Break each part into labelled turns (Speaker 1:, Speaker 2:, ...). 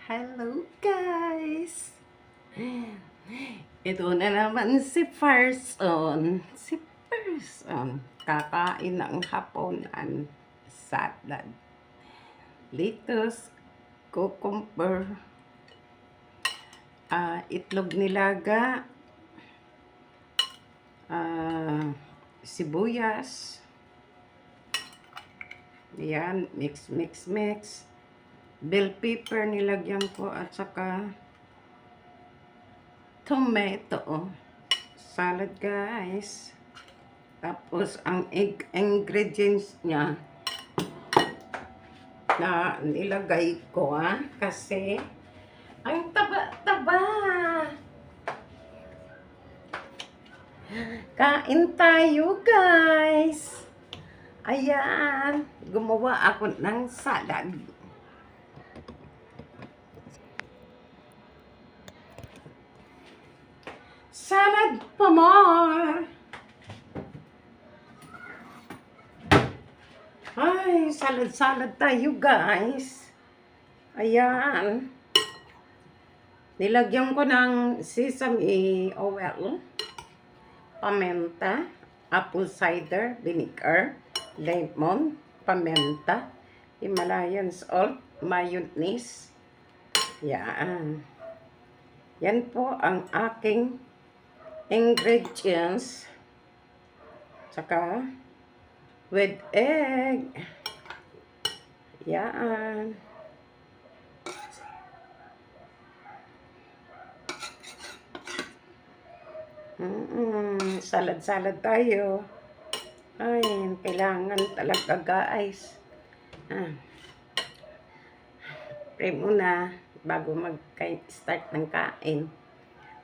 Speaker 1: Hello guys! Ito na naman si Person. Si Person. Kakain ng hapunan. Salad. Lettuce, cucumber, itlog nilaga, sibuyas. Yan, mix. Bell pepper nilagyan ko at saka tomato. Salad guys. Tapos ang ingredients niya na nilagay ko kasi ang taba-taba. Kain tayo guys. Ayan, gumawa ako ng salad. Salad pa more. Ay, salad tayo guys. Ayan. Nilagyan ko ng sesame oil, paminta, apple cider vinegar, lemon, paminta, Himalayan salt, mayonnaise. Yan. Yan po ang aking ingredients. Saka with egg. Yan. Salad tayo. Ay, kailangan talaga guys. Pray muna bago mag-start ng kain.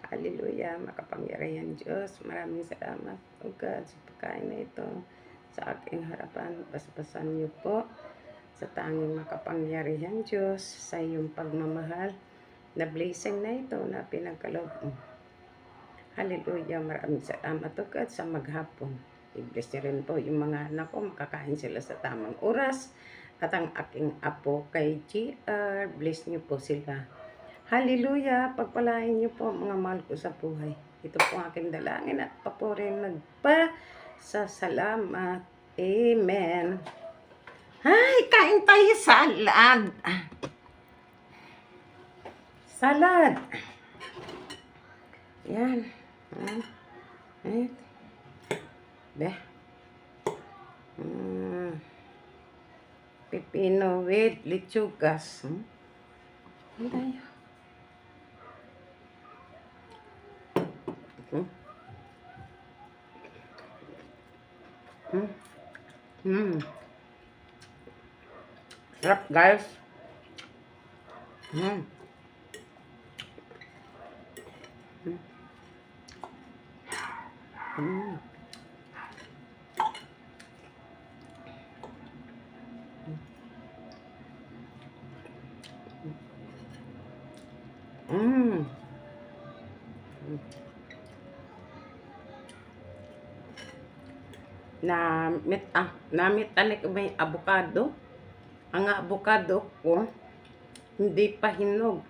Speaker 1: Hallelujah, makapangyarihan Diyos. Maraming salamat, O God, sa pagkain na ito sa aking harapan. Basbasan niyo po sa tanging makapangyarihan Diyos sa iyong pagmamahal na blessing na ito na pinagkaloob mo. Hallelujah, maraming salamat, O God, sa maghapon. I-bless niyo rin po yung mga anak ko, makakain sila sa tamang oras. At ang aking apo kay GR, bless niyo po sila. Hallelujah, pagpalain niyo po mga mahal ko sa buhay. Ito po ang aking dalangin at papurin nagpasasalamat. Amen. Ay, kain tayo salad. Salad. Yan. Ay. Be. Pipino with lechugas. Ano tayo? Sarap guys. Namit ko may avocado. Ang avocado ko hindi pa hinog.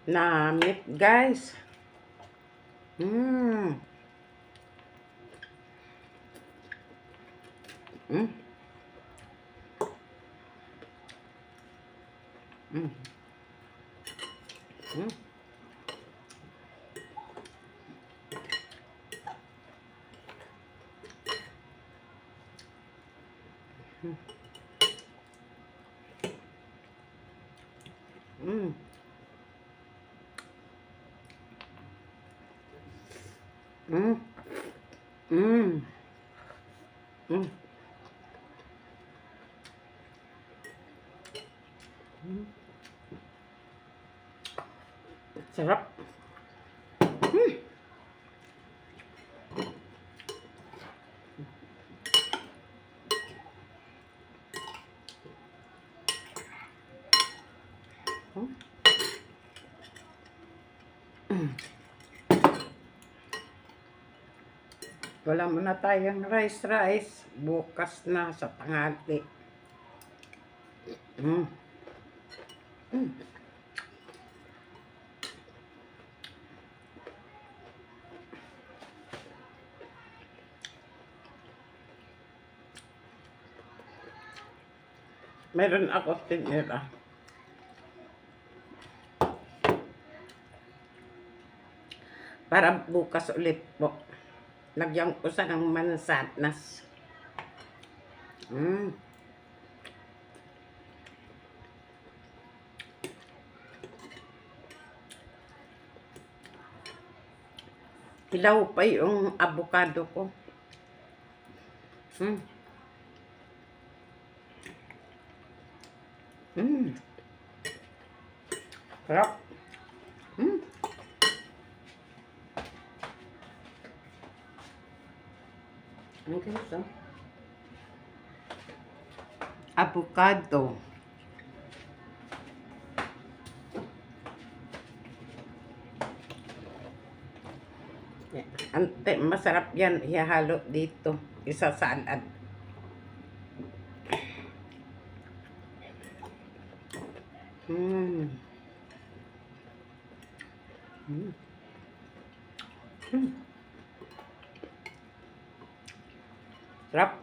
Speaker 1: Namit guys. Sarap. Hmm. Wala muna tayong rice. Bukas na sa tanghali. Mm. Mm. Meron ako tinira. Para bukas ulit po. Lagyan ko sa ng mansanas. Mm. Hilaw pa yung avocado ko. Mm. Mm. Sarap. Mm. Okay, so. Avocado. Ante, masarap yan. Ihahalo dito. Isa salad. Mm. Mm. Mm. Sarap.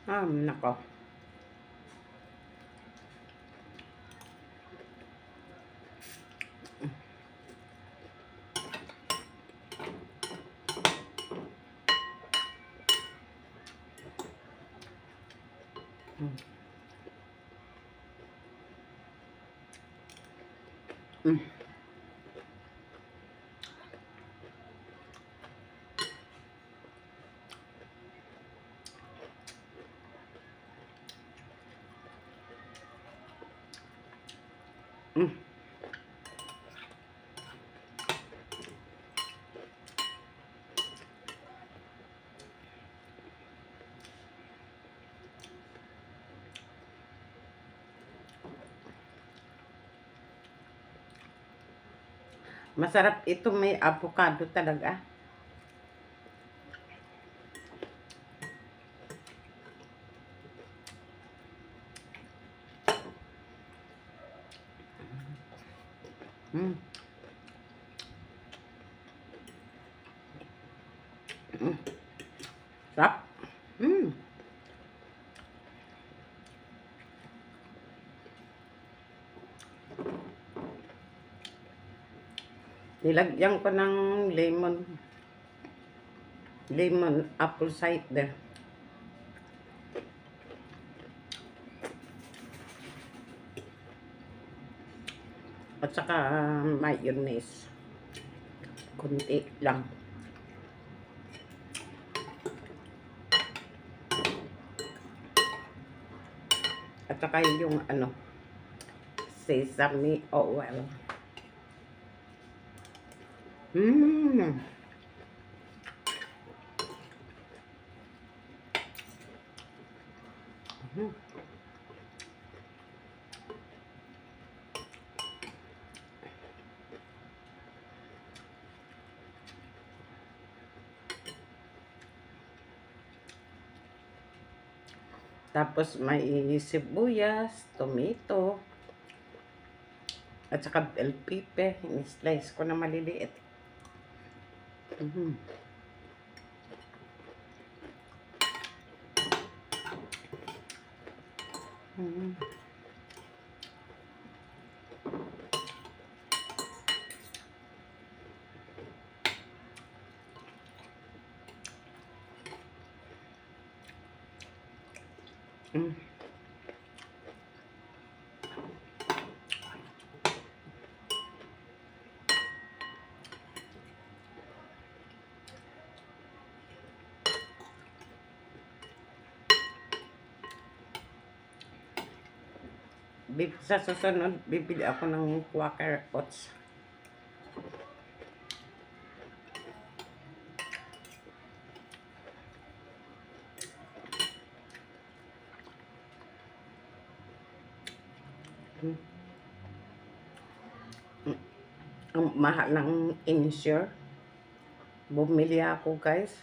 Speaker 1: Nako. Mm. Mm. Mm. Masarap ito, may avocado talaga. Mm. Mm. Sarap. Mm. Nilagyan ko ng lemon apple cider. At saka mayonnaise. Kunti lang. At saka yung sesame oil. Mmm. Mm. Tapos may sibuyas, tomato, at saka bell pepper. In-slice ko na maliliit. Mm. Mm. Mm. Sa susunod, bibili ako ng Quaker Oats. Mm. Ang mahal ng insure. Bumili ako guys.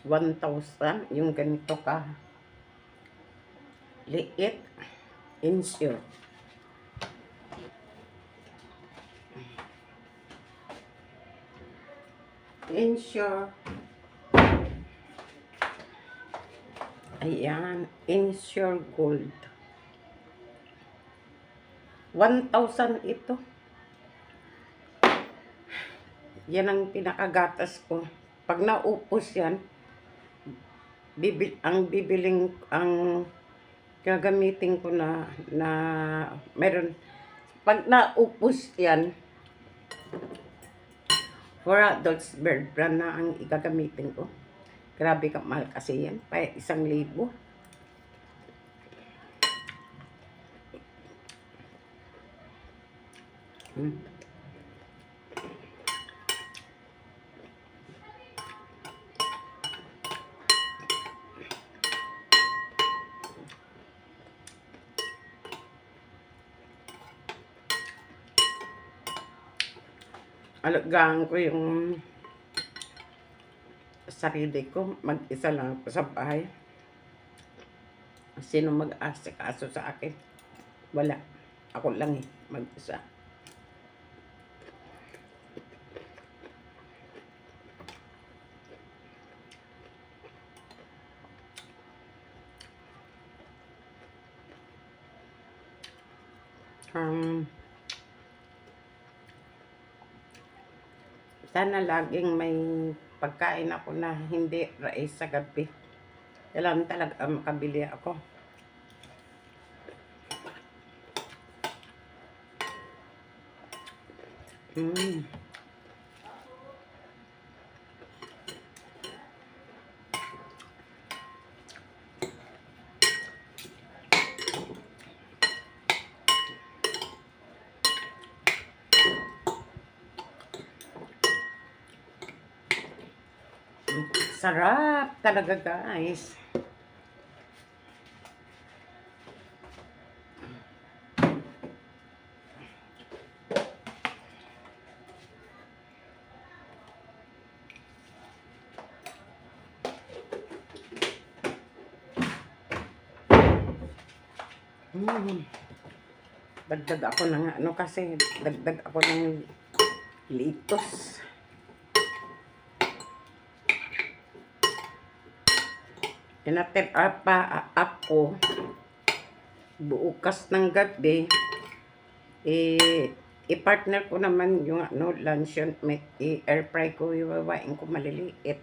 Speaker 1: 1,000. Yung ganito ka. Liit. Insure. Insure. Ayan. Insure Gold. 1,000 ito. Yan ang pinakagatas ko. Pag naupos yan, ang gagamitin ko na meron. Pag naupos yan, for adults, Bird Brand na ang igagamitin ko. Grabe ka mahal kasi yan. Pa 1,000. Alagaan ko yung sarili ko. Mag-isa lang ako sa bahay. Sino mag-asikaso sa akin? Wala. Ako lang mag-isa. Sana laging may pagkain ako na hindi rice sa gabi. Kailangan talaga makabili ako. Sarap talaga guys. Dagdag ako ng kasi dagdag ako ng litos. Tinatir pa ako bukas ng gabi, i-partner ko naman yung luncheon meat, i-air fry ko, iwawain ko maliliit.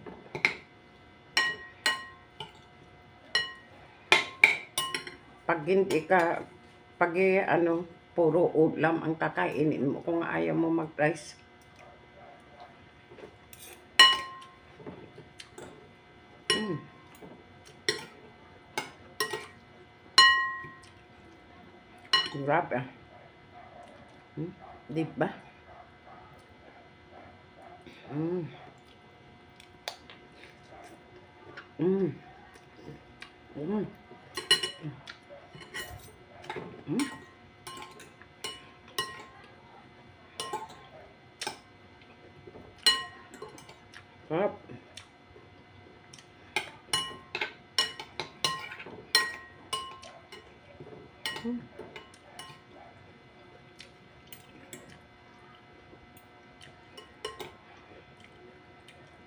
Speaker 1: Pag hindi ka, puro ulam ang kakainin mo kung ayaw mo mag-rice. Grabe. Diba? Sarap.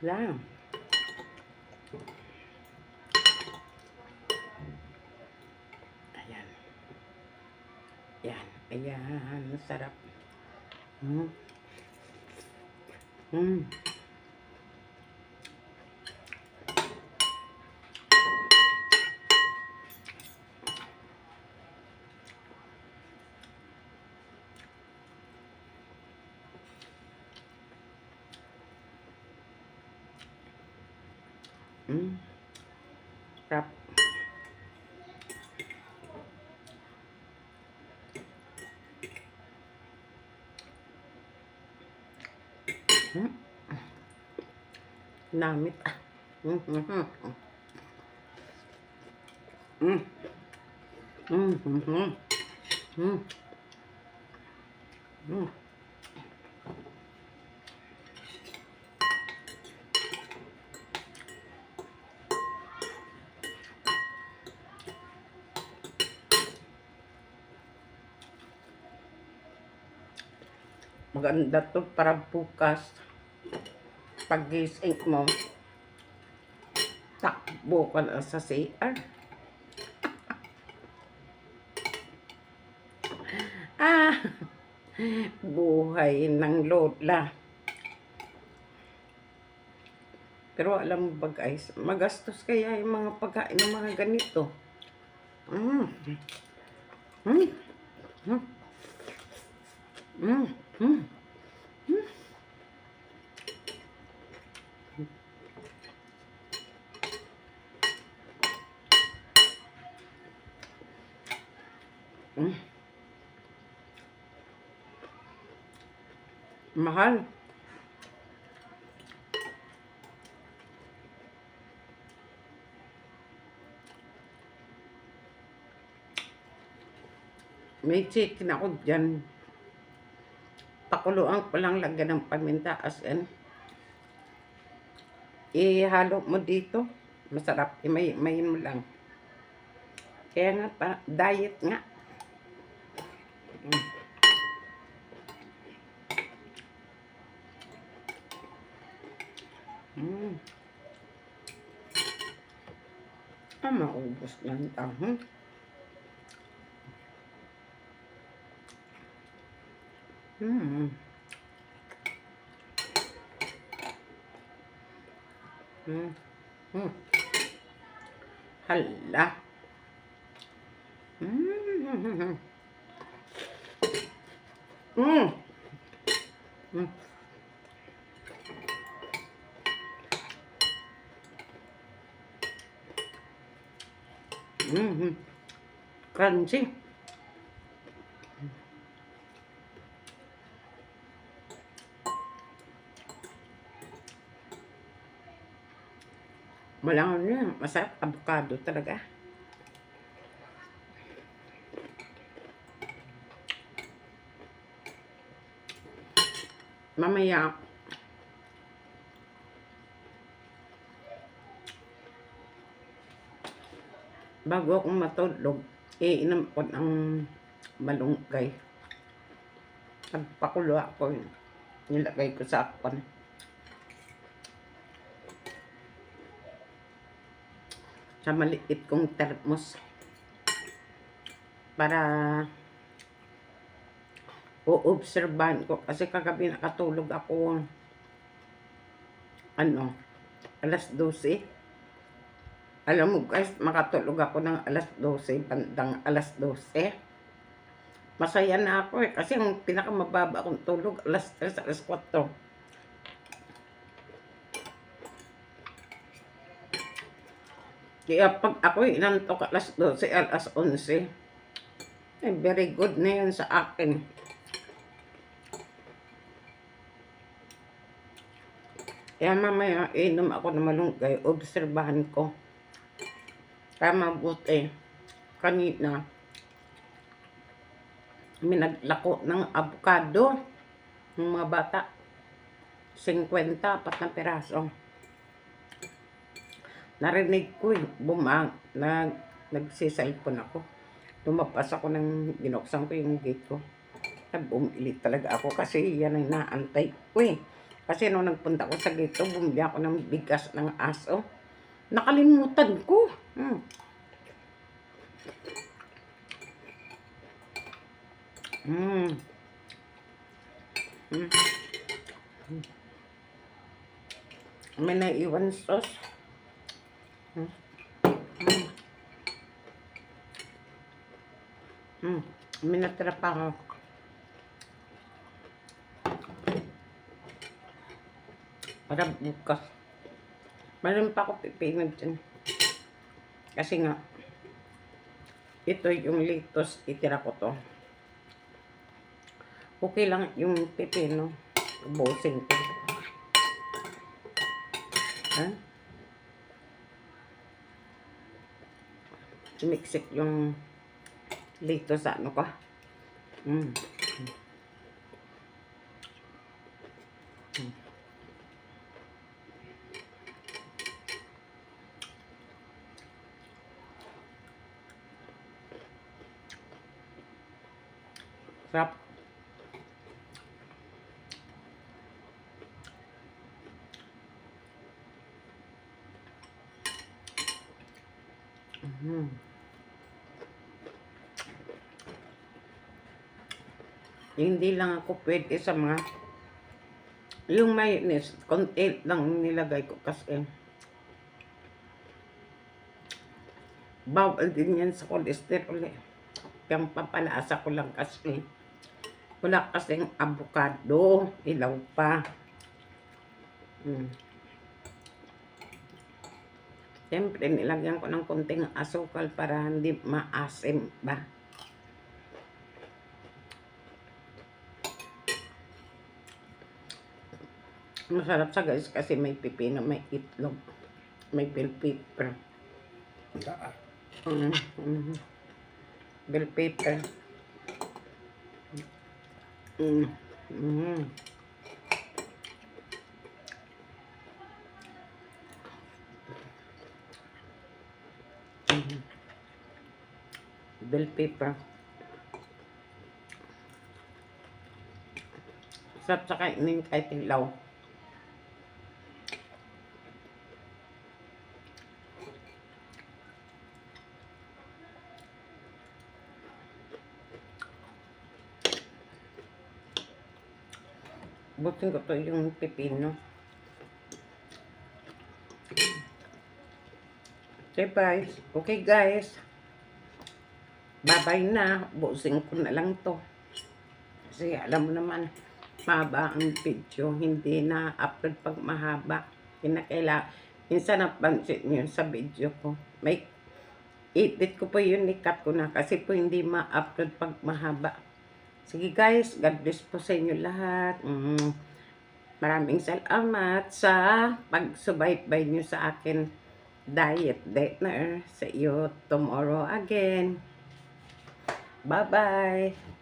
Speaker 1: Yan. Ayan. Yan. Ayan. Masarap. Sarap. Namit. Maganda to para bukas. Pag-gising mo, takbo ka na sa CR. Ah, buhay ng lola. Pero alam mo ba guys, magastos kaya yung mga pagkain ng mga ganito. Mm. Mm. Mm. Mm. Mm. Mm. Mahal. May chicken ako dyan. Pakuluan ko lang, lagyan ng paminta as in. Ihalo mo dito. Masarap. May mo lang. Kaya nga pa, diet nga. Mm. Maubos na ang tahong. Mm. Mm. Mm. Hala. Mm. Mm. Mm. Mm. Crunchy. Malangon yan. Masarap. Avocado talaga. Mamaya, bago akong matulog, iinom ko ng malunggay. Nagpakulo ako. Nilagay ko sa akpan. Sa maliit kong termos. Para uobserbahan ko. Kasi kagabi nakatulog ako. Alas 12. Alam mo guys, makatulog ako ng alas 12. Bandang alas 12. Masaya na ako kasi ang pinakamababa akong tulog, alas 3, alas 4. Kaya pag ako inantok alas 12, alas 11, very good na yun sa akin. Kaya mamaya inom ako ng malunggay, obserbahan ko. Kaya mabuti, kanina, may naglako ng avocado ng mga bata. 50, 4 na piraso. Narinig ko nagsiselfon ako. Lumapas ako ng binuksan ko yung gate ko. Bumili talaga ako kasi yan ang naantay ko eh. Kasi nung nagpunta ko sa gate, bumili ako ng bigas ng aso. Nakalimutan ko. May naiwan sauce. May natira pa ako. Para bukas. Meron pa ako pipinag dyan. Kasi nga, ito yung lettuce, itira ko to. Okay lang yung pipino. Ubusin ko. Sumiksik yung lettuce sa ano ko. Sarap. Mhm. Hindi lang ako pwede sa mga yung mayonnaise, konti lang nilagay ko kasi bawal din yan sa cholesterol eh. Yung papalasa ko lang kasi wala kasing avocado, ilaw pa. Siyempre, nilagyan ko ng konting asukal para hindi maasim ba. Masarap sa guys kasi may pipino, may itlog, may bell pepper. Bell pepper. Bell pepper. Sarap sa kainin kahit ilaw. Butin ko to yung pipino. Okay guys. Bye-bye na. Busin ko na lang to. Kasi alam mo naman, mahaba ang video. Hindi na upload pag mahaba. Minsan napansin nyo sa video ko. May edit ko po yun, ikat ko na. Kasi po hindi ma-upload pag mahaba. Sige guys, God bless po sa inyo lahat. Maraming salamat sa pagsubaybay nyo sa akin. Diet dinner. See you tomorrow again. Bye-bye.